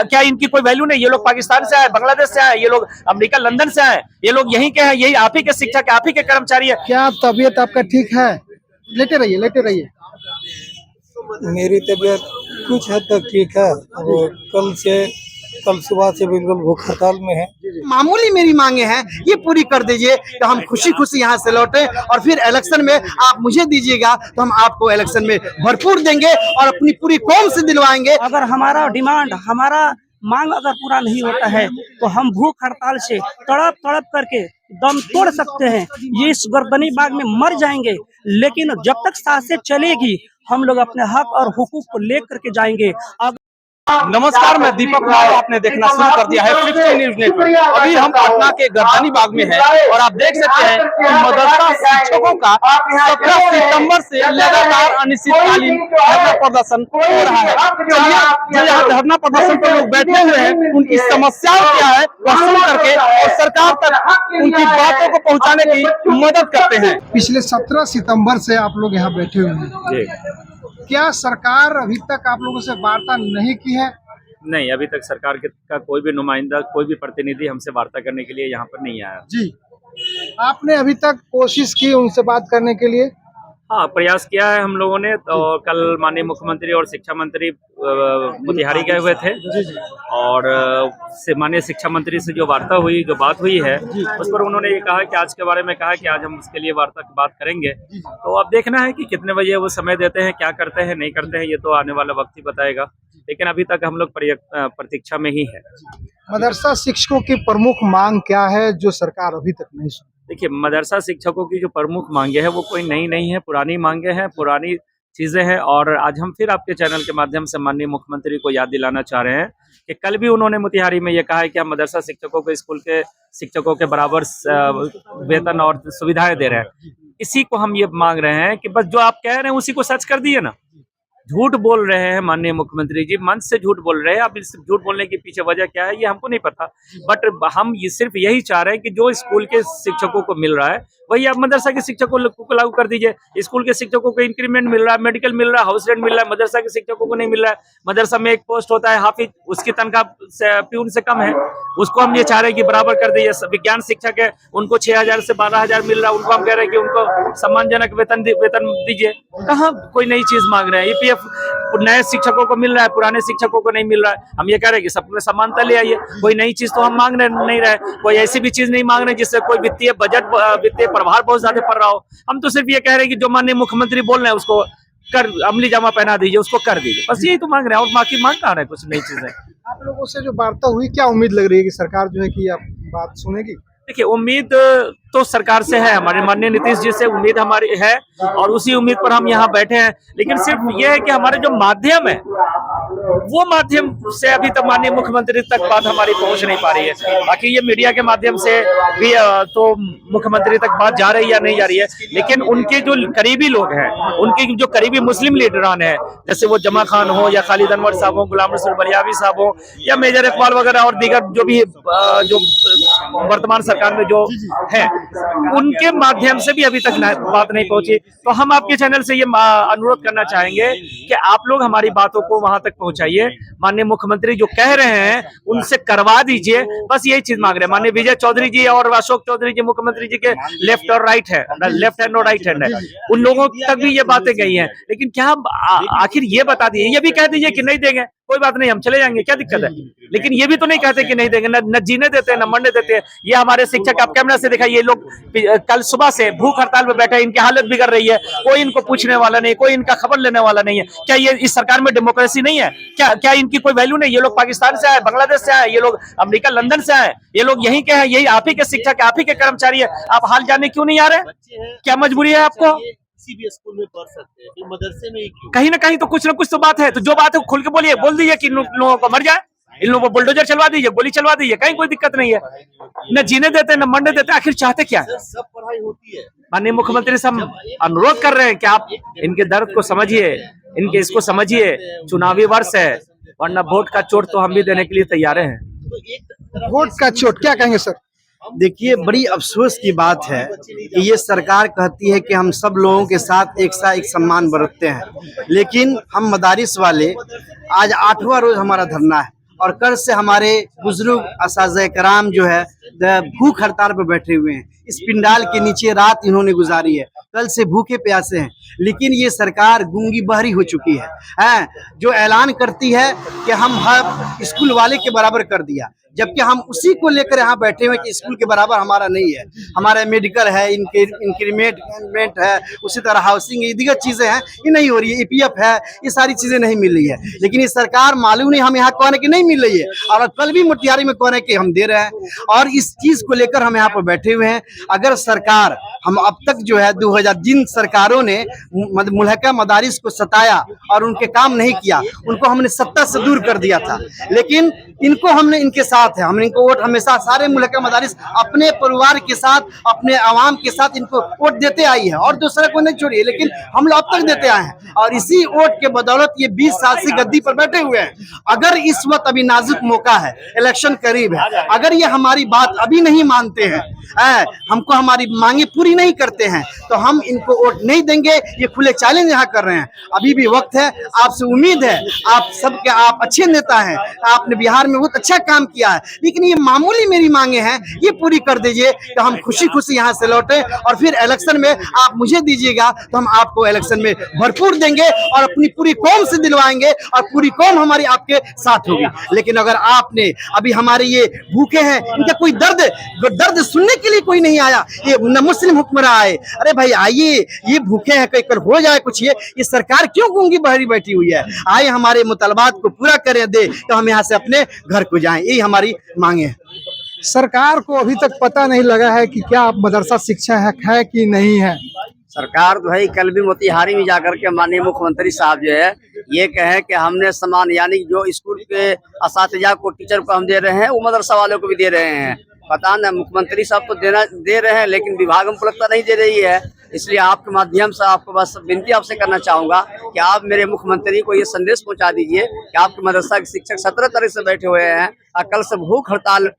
क्या इनकी कोई वैल्यू नहीं? ये लोग पाकिस्तान से आए, बांग्लादेश से आए, ये लोग अमेरिका लंदन से आए, ये लोग यहीं के हैं, यही आप ही के शिक्षक, आप ही के कर्मचारी है। क्या तबीयत आपका ठीक है? लेटे रहिए, लेटे रहिए। मेरी तबीयत कुछ हद तक ठीक है। कल सुबह से बिल्कुल भूख हड़ताल में है। मामूली मेरी मांगे हैं, ये पूरी कर दीजिए तो हम खुशी खुशी यहाँ से लौटे, और फिर इलेक्शन में आप मुझे दीजिएगा तो हम आपको इलेक्शन में भरपूर देंगे और अपनी पूरी कौम से दिलवाएंगे। अगर हमारा डिमांड, हमारा मांग अगर पूरा नहीं होता है तो हम भूख हड़ताल से तड़प तड़प करके दम तोड़ सकते हैं, ये इस गर्दनी बाग में मर जाएंगे। लेकिन जब तक सांसें चलेगी हम लोग अपने हक और हुकूक को लेकर के जाएंगे। नमस्कार, मैं दीपक राव, आपने देखना शुरू कर दिया है 50 न्यूज नेटवर्क। अभी हम पटना के गर्दनी बाग में हैं और आप देख सकते हैं कि मदरसा शिक्षकों का 17 सितंबर से लगातार अनिश्चितकालीन धरना प्रदर्शन हो रहा है। चलिए, जो यहाँ धरना प्रदर्शन पर लोग बैठे हुए हैं उनकी समस्याएं क्या है वह सुन करके और सरकार तक उनकी बातों को पहुँचाने की मदद करते हैं। पिछले 17 सितंबर से आप लोग यहाँ बैठे हुए हैं, क्या सरकार अभी तक आप लोगों से वार्ता नहीं की है? नहीं, अभी तक सरकार का कोई भी नुमाइंदा, कोई भी प्रतिनिधि हमसे वार्ता करने के लिए यहाँ पर नहीं आया। जी, आपने अभी तक कोशिश की उनसे बात करने के लिए? हाँ, प्रयास किया है हम लोगों ने। तो कल माननीय मुख्यमंत्री और शिक्षा मंत्री मोतिहारी गए हुए थे और माननीय शिक्षा मंत्री से जो वार्ता हुई, जो बात हुई है, उस पर उन्होंने ये कहा कि आज के बारे में कहा कि आज हम उसके लिए वार्ता की बात करेंगे। तो अब देखना है कि कितने बजे वो समय देते हैं, क्या करते हैं, नहीं करते हैं, ये तो आने वाला वक्त ही बताएगा। लेकिन अभी तक हम लोग प्रतीक्षा में ही है। मदरसा शिक्षकों की प्रमुख मांग क्या है जो सरकार अभी तक नहीं सुनी? देखिए, मदरसा शिक्षकों की जो प्रमुख मांगे हैं वो कोई नई नहीं है, पुरानी मांगे हैं, पुरानी चीजें हैं। और आज हम फिर आपके चैनल के माध्यम से माननीय मुख्यमंत्री को याद दिलाना चाह रहे हैं कि कल भी उन्होंने मोतिहारी में ये कहा है कि हम मदरसा शिक्षकों को स्कूल के शिक्षकों के बराबर वेतन और सुविधाएं दे रहे हैं। इसी को हम ये मांग रहे हैं कि बस जो आप कह रहे हैं उसी को सच कर दिए ना। झूठ बोल रहे हैं माननीय मुख्यमंत्री जी, मंच से झूठ बोल रहे हैं। अब इस झूठ बोलने के पीछे वजह क्या है ये हमको नहीं पता, बट हम ये सिर्फ यही चाह रहे हैं कि जो स्कूल के शिक्षकों को मिल रहा है वही आप मदरसा के शिक्षकों को लागू कर दीजिए। स्कूल के शिक्षकों को इंक्रीमेंट मिल रहा है, मेडिकल मिल रहा है, हाउस रेंट मिल रहा है, मदरसा के शिक्षकों को नहीं मिल रहा है। मदरसा में एक पोस्ट होता है हाफिज, उसकी तनख्वाह प्यून से कम है, उसको हम ये चाह रहे हैं कि बराबर कर दीजिए। विज्ञान शिक्षक है, उनको 6,000 से 12,000 मिल रहा है, उनको हम कह रहे हैं कि उनको सम्मानजनक वेतन दीजिए। कहाँ कोई नई चीज मांग रहे हैं। EPF नए शिक्षकों को मिल रहा है, पुराने शिक्षकों को नहीं मिल रहा है। हम ये कह रहे हैं कि सबमें समानता ले आइए। कोई नई चीज तो हम मांग नहीं रहे, कोई ऐसी भी चीज नहीं मांग रहे जिससे कोई वित्तीय प्रभार बहुत ज्यादा पड़ रहा हो। हम तो सिर्फ ये कह रहे हैं कि जो माननीय मुख्यमंत्री बोल रहे हैं उसको कर अमली जामा पहना दीजिए, उसको कर दीजिए, बस यही तो मांग रहे हैं। और बाकी मांग कहाँ रहे कुछ नई चीजें। आप लोगों से जो वार्ता हुई, क्या उम्मीद लग रही है कि सरकार जो है कि आप बात सुनेगी? देखिए, उम्मीद तो सरकार से है, हमारे माननीय नीतीश जी से उम्मीद हमारी है और उसी उम्मीद पर हम यहाँ बैठे हैं। लेकिन सिर्फ ये है कि हमारे जो माध्यम है वो माध्यम से अभी तक माननीय मुख्यमंत्री तक बात हमारी पहुंच नहीं पा रही है। बाकी ये मीडिया के माध्यम से भी तो मुख्यमंत्री तक बात जा रही है या नहीं जा रही है। लेकिन उनके जो करीबी लोग हैं, उनके जो करीबी मुस्लिम लीडरान है, जैसे वो जमा खान हो या खालिद अनवर साहब हो, गुलाम रसूल बलियावी साहब हो या मेजर इकबाल वगैरह और दीगर जो भी जो वर्तमान सरकार में जो है, उनके माध्यम से भी अभी तक बात नहीं पहुंची। तो हम आपके चैनल से ये अनुरोध करना चाहेंगे कि आप लोग हमारी बातों को वहां तक पहुंचाइए। माननीय मुख्यमंत्री जो कह रहे हैं उनसे करवा दीजिए, बस यही चीज मांग रहे हैं। माननीय विजय चौधरी जी और अशोक चौधरी जी मुख्यमंत्री जी के लेफ्ट और राइट है, लेफ्ट हैंड और राइट हैंड है, उन लोगों तक भी ये बातें गई हैं। लेकिन क्या आखिर ये बता दीजिए, ये भी कह दीजिए कि नहीं देंगे, कोई बात नहीं, हम चले जाएंगे, क्या दिक्कत है। लेकिन ये भी तो नहीं कहते कि नहीं देंगे, न जीने देते हैं, न मरने देते हैं। ये हमारे शिक्षक, आप कैमरा से दिखाइए, ये लोग कल सुबह से भूख हड़ताल में बैठे हैं, इनकी हालत बिगड़ रही है, कोई इनको पूछने वाला नहीं, कोई इनका खबर लेने वाला नहीं है। क्या ये इस सरकार में डेमोक्रेसी नहीं है? क्या इनकी कोई वैल्यू नहीं? ये लोग पाकिस्तान से आए, बांग्लादेश से आए, ये लोग अमेरिका लंदन से आए, ये लोग यहीं के हैं, यही आप ही के शिक्षक, आप ही के कर्मचारी है। आप हाल जाने क्यों नहीं आ रहे? क्या मजबूरी है आपको? किसी भी स्कूल में पढ़ सकते हैं, तो मदरसे में ही क्यों? कहीं ना कहीं तो कुछ तो बात है। तो जो बात है खुल के बोलिए, बोल दीजिए कि इन लोगों को मर जाए, इन लोगों को बुलडोजर चलवा दीजिए, गोली चलवा दीजिए, कहीं कोई दिक्कत नहीं है। न जीने देते न मरने देते, आखिर चाहते क्या है? सब पढ़ाई होती है। माननीय मुख्यमंत्री से हम अनुरोध कर रहे हैं कि आप इनके दर्द को समझिए, इनके इसको समझिए। चुनावी वर्ष है, वरना वोट का चोट तो हम भी देने के लिए तैयार हैं। वोट का चोट क्या कहेंगे सर? देखिए, बड़ी अफसोस की बात है कि ये सरकार कहती है कि हम सब लोगों के साथ एक सा एक सम्मान बरतते हैं, लेकिन हम मदारिस वाले आज 8वां रोज हमारा धरना है और कल से हमारे बुजुर्ग असाज़े कराम जो है भूख हड़ताल पर बैठे हुए हैं। इस पिंडाल के नीचे रात इन्होंने गुजारी है, कल से भूखे प्यासे हैं। लेकिन ये सरकार गूंगी बहरी हो चुकी है जो ऐलान करती है कि हम हर स्कूल वाले के बराबर कर दिया, जबकि हम उसी को लेकर यहाँ बैठे हुए कि स्कूल के बराबर हमारा नहीं है। हमारा मेडिकल है, इंक्रीमेंट है, उसी तरह हाउसिंग है, दीगर चीजें हैं, ये नहीं हो रही है। EPF है, ये सारी चीजें नहीं मिल रही है। लेकिन ये सरकार मालूम नहीं हम यहाँ कौन है कि नहीं मिल रही है, और कल भी मोतिहारी में कौन है कि हम दे रहे हैं। और इस चीज को लेकर हम यहाँ पर बैठे हुए हैं। अगर सरकार हम अब तक जो है 2000 जिन सरकारों ने मुल्हका मदारिस को सताया और उनके काम नहीं किया, उनको हमने सत्ता से दूर कर दिया था। लेकिन इनको हमने इनके साथ है, हमने इनको वोट हमेशा सारे मुल्हका मदारिस अपने परिवार के साथ, अपने आवाम के साथ इनको वोट देते आई है, और दूसरा को नहीं छोड़िए, लेकिन हम लोग अब तक देते आए हैं। और इसी वोट के बदौलत ये 20 साल से गद्दी पर बैठे हुए हैं। अगर इस वक्त अभी नाजुक मौका है, इलेक्शन करीब है, अगर ये हमारी बात अभी नहीं मानते हैं, हमको हमारी मांगे पूरी नहीं करते हैं, तो हम इनको वोट नहीं देंगे। ये खुले चैलेंज यहाँ कर रहे हैं। अभी भी वक्त है, आपसे उम्मीद है, आप सबके आप अच्छे नेता हैं, आपने बिहार में बहुत अच्छा काम किया है, लेकिन ये मामूली मेरी मांगे हैं, ये पूरी कर दीजिए तो हम खुशी खुशी यहाँ से लौटे, और फिर इलेक्शन में आप मुझे दीजिएगा तो हम आपको इलेक्शन में भरपूर देंगे और अपनी पूरी कौम से दिलवाएंगे, और पूरी कौम हमारी आपके साथ होगी। लेकिन अगर आपने अभी हमारे ये भूखे हैं, इनका कोई दर्द सुनने के लिए कोई नहीं आया, ये न मुस्लिम हुक्मरान आए, अरे भाई आइए, ये भूखे हैं, कहीं कल हो जाए कुछ, ये सरकार क्यों गूंगी बहरी बैठी हुई है? आए हमारे मुतालबात को पूरा करें दे तो हम यहाँ से अपने घर को जाएं, यही हमारी मांगे हैं। सरकार को अभी तक पता नहीं लगा है कि क्या मदरसा शिक्षा है कि नहीं है। सरकार जो है कल भी मोतिहारी में जाकर के माननीय मुख्यमंत्री साहब जो है ये कहे कि हमने समान, यानी जो स्कूल के असातिज़ा को, टीचर को हम दे रहे हैं, वो मदरसा वालों को भी दे रहे हैं। पता नहीं, मुख्यमंत्री साहब तो दे रहे हैं, लेकिन विभाग में लगता नहीं दे रही है। इसलिए आपके माध्यम से आपको बस विनती आपसे करना चाहूँगा कि आप मेरे मुख्यमंत्री को ये संदेश पहुँचा दीजिए कि आपके मदरसा के शिक्षक 17 तारीख से बैठे हुए हैं, और कल से भूख हड़ताल,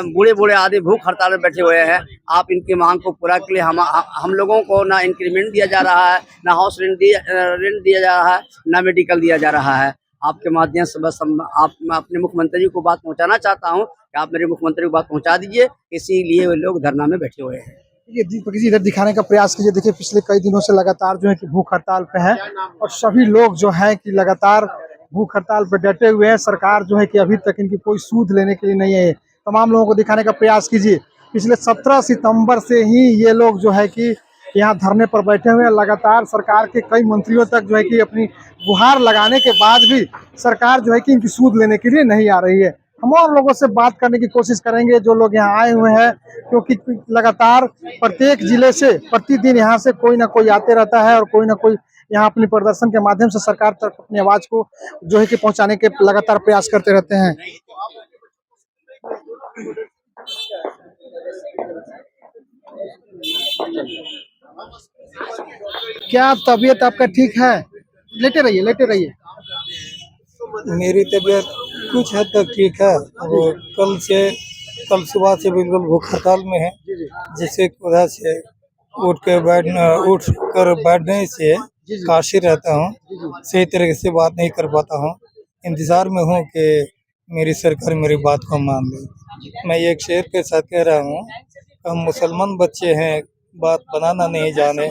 बूढ़े आदि भूख हड़ताल में बैठे हुए हैं। आप इनकी मांग को पूरा के लिए हम लोगों को ना इंक्रीमेंट दिया जा रहा है, ना हाउस रेंट दिया जा रहा है, ना मेडिकल दिया जा रहा है। आपके माध्यम से बस मैं अपने मुख्यमंत्री को बात पहुंचाना चाहता हूं कि आप मेरे मुख्यमंत्री को बात पहुंचा दीजिए, इसीलिए वे लोग धरना में बैठे हुए हैं। ये दीपक जी इधर दिखाने का प्रयास कीजिए। देखिए पिछले कई दिनों से लगातार जो है कि भूख हड़ताल पे है, और सभी लोग जो है कि लगातार भूख हड़ताल पे डटे हुए हैं। सरकार जो है कि अभी तक इनकी कोई सूद लेने के लिए नहीं है। तमाम लोगों को दिखाने का प्रयास कीजिए। पिछले 17 सितंबर से ही ये लोग जो है कि यहाँ धरने पर बैठे हुए हैं। लगातार सरकार के कई मंत्रियों तक जो है कि अपनी गुहार लगाने के बाद भी सरकार जो है कि इनकी सूद लेने के लिए नहीं आ रही है। हम और लोगों से बात करने की कोशिश करेंगे जो लोग यहाँ आए हुए हैं, क्योंकि लगातार प्रत्येक जिले से प्रतिदिन यहाँ से कोई ना कोई आते रहता है, और कोई ना कोई यहाँ अपने प्रदर्शन के माध्यम से सरकार तक अपनी आवाज को जो है कि पहुँचाने के लगातार प्रयास करते रहते हैं। क्या तबीयत आपका ठीक है? लेटे रहिए। मेरी तबीयत कुछ हद तक ठीक है। और कल सुबह से बिल्कुल भूख हड़ताल में है, जिससे वजह से उठ कर बैठने से काशी रहता हूँ, सही तरीके से बात नहीं कर पाता हूँ। इंतजार में हूँ कि मेरी सरकार मेरी बात को मान ले। मैं एक शेर के साथ कह रहा हूँ, हम मुसलमान बच्चे हैं, बात बनाना नहीं जाने,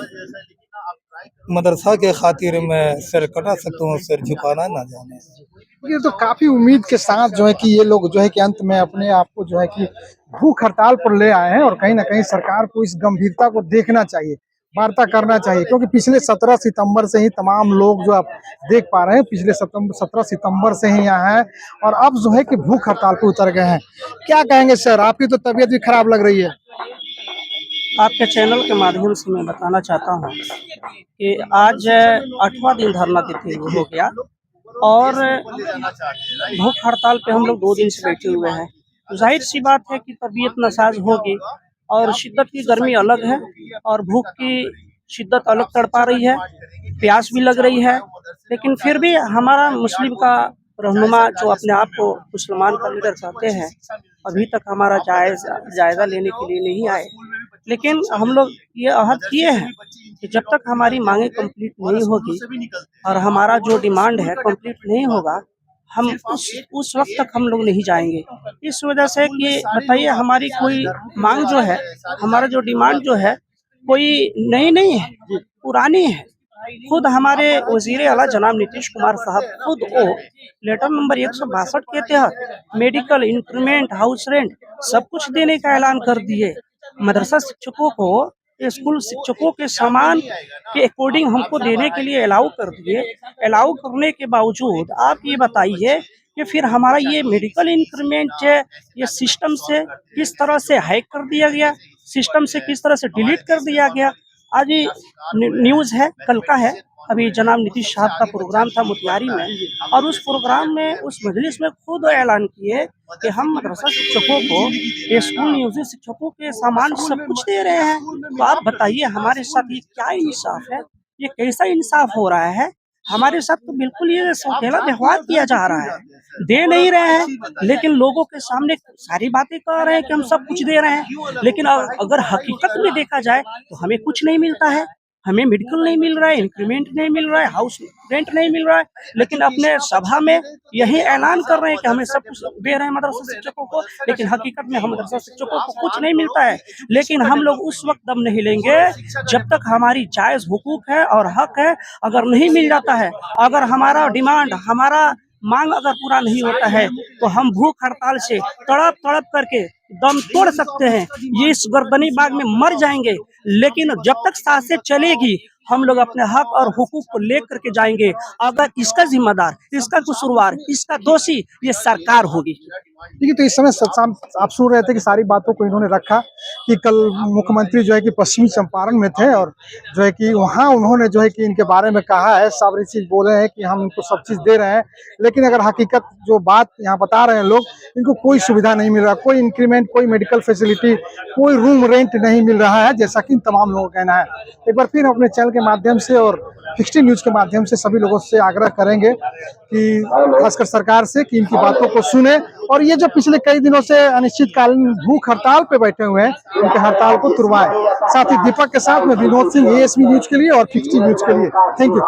मदरसा के खातिर मैं सर कटा सकता हूँ, सर झुकाना ना जाने। ये तो काफी उम्मीद के साथ जो है कि ये लोग जो है कि अंत में अपने आप को जो है कि भूख हड़ताल पर ले आए हैं, और कहीं ना कहीं सरकार को इस गंभीरता को देखना चाहिए, वार्ता करना चाहिए। क्योंकि पिछले 17 सितंबर से ही तमाम लोग जो आप देख पा रहे हैं, पिछले 17 सितंबर से ही यहाँ है, और अब जो है कि भूख हड़ताल पे उतर गए हैं। क्या कहेंगे सर, आपकी तो तबीयत भी खराब लग रही है। आपके चैनल के माध्यम से मैं बताना चाहता हूँ कि आज 8वां दिन धरना देते हुए हो गया, और भूख हड़ताल पे हम लोग 2 दिन से बैठे हुए हैं। जाहिर सी बात है कि तबीयत नासाज होगी, और शिद्दत की गर्मी अलग है, और भूख की शिद्दत अलग तड़पा रही है, प्यास भी लग रही है। लेकिन फिर भी हमारा मुस्लिम का रहनुमा जो अपने आप को मुसलमान का लीडर कहते हैं, अभी तक हमारा जायज़ा लेने के लिए नहीं आए। लेकिन हम लोग ये अहद किए हैं कि जब तक हमारी मांगे कंप्लीट नहीं होगी और हमारा जो डिमांड है कंप्लीट नहीं होगा, हम उस वक्त तक हम लोग नहीं जाएंगे। इस वजह से कि बताइए हमारी कोई मांग जो है, हमारा जो डिमांड जो है कोई नई नहीं है, पुरानी है। खुद हमारे वजीर आला जनाब नीतीश कुमार साहब खुद वो लेटर नंबर 162 के तहत मेडिकल, इंक्रीमेंट, हाउस रेंट सब कुछ देने का ऐलान कर दिए। मदरसा शिक्षकों को स्कूल शिक्षकों के सामान के अकॉर्डिंग हमको देने के लिए अलाउ कर दिए। अलाउ करने के बावजूद आप ये बताइए कि फिर हमारा ये मेडिकल इंक्रीमेंट है, ये सिस्टम से किस तरह से हैक कर दिया गया, सिस्टम से किस तरह से डिलीट कर दिया गया। आज ये न्यूज़ है, कल का है, अभी जनाब नीतीश साहब का प्रोग्राम था मोतिहारी में, और उस प्रोग्राम में, उस मजलिस में खुद ऐलान किए कि हम मदरसा शिक्षकों को, स्कूल नियोजित शिक्षकों के सामान सब कुछ दे रहे हैं। तो आप बताइए हमारे साथ ये क्या इंसाफ है, ये कैसा इंसाफ हो रहा है? हमारे साथ तो बिल्कुल ये सौतेला व्यवहार किया जा रहा है। दे नहीं रहे हैं, लेकिन लोगों के सामने सारी बातें कह रहे हैं कि हम सब कुछ दे रहे हैं, लेकिन अगर हकीकत में देखा जाए तो हमें कुछ नहीं मिलता है। हमें मेडिकल नहीं मिल रहा है, इंक्रीमेंट नहीं मिल रहा है, हाउस रेंट नहीं मिल रहा है, लेकिन अपने सभा में यही ऐलान कर रहे हैं कि हमें सब कुछ दे रहे हैं मदरसा शिक्षकों को, लेकिन हकीकत में हम मदरसा शिक्षकों को कुछ नहीं मिलता है। लेकिन हम लोग उस वक्त दम नहीं लेंगे जब तक हमारी जायज़ हुकूक है और हक है अगर नहीं मिल जाता है, अगर हमारा डिमांड, हमारा मांग अगर पूरा नहीं होता है, तो हम भूख हड़ताल से तड़प तड़प करके दम तोड़ सकते हैं, ये इस गर्दनी बाग में मर जाएंगे। लेकिन जब तक सांसें चलेगी हम लोग अपने हक और हुकूक को लेकर के जाएंगे। अगर इसका जिम्मेदार, इसका कसूरवार, इसका दोषी ये सरकार होगी। देखिए, तो इस समय आप सुन रहे थे कि सारी बातों को इन्होंने रखा कि कल मुख्यमंत्री जो है कि पश्चिमी चंपारण में थे और जो है कि वहाँ उन्होंने जो है कि इनके बारे में कहा है, सारी चीज़ बोले हैं कि हम इनको सब चीज़ दे रहे हैं, लेकिन अगर हकीकत जो बात यहाँ बता रहे हैं लोग, इनको कोई सुविधा नहीं मिल रहा, कोई इंक्रीमेंट, कोई मेडिकल फैसिलिटी, कोई रूम रेंट नहीं मिल रहा है, जैसा कि तमाम लोगों का कहना है। एक बार फिर अपने चैनल के माध्यम से और 60 न्यूज़ के माध्यम से सभी लोगों से आग्रह करेंगे कि खासकर सरकार से कि इनकी बातों को सुने और ये जो पिछले कई दिनों से अनिश्चितकालीन भूख हड़ताल पे बैठे हुए हैं, उनके हड़ताल को तुड़वाएं। साथ ही दीपक के साथ में विनोद सिंह, ASB न्यूज़ के लिए और 60 न्यूज़ के लिए। Thank you.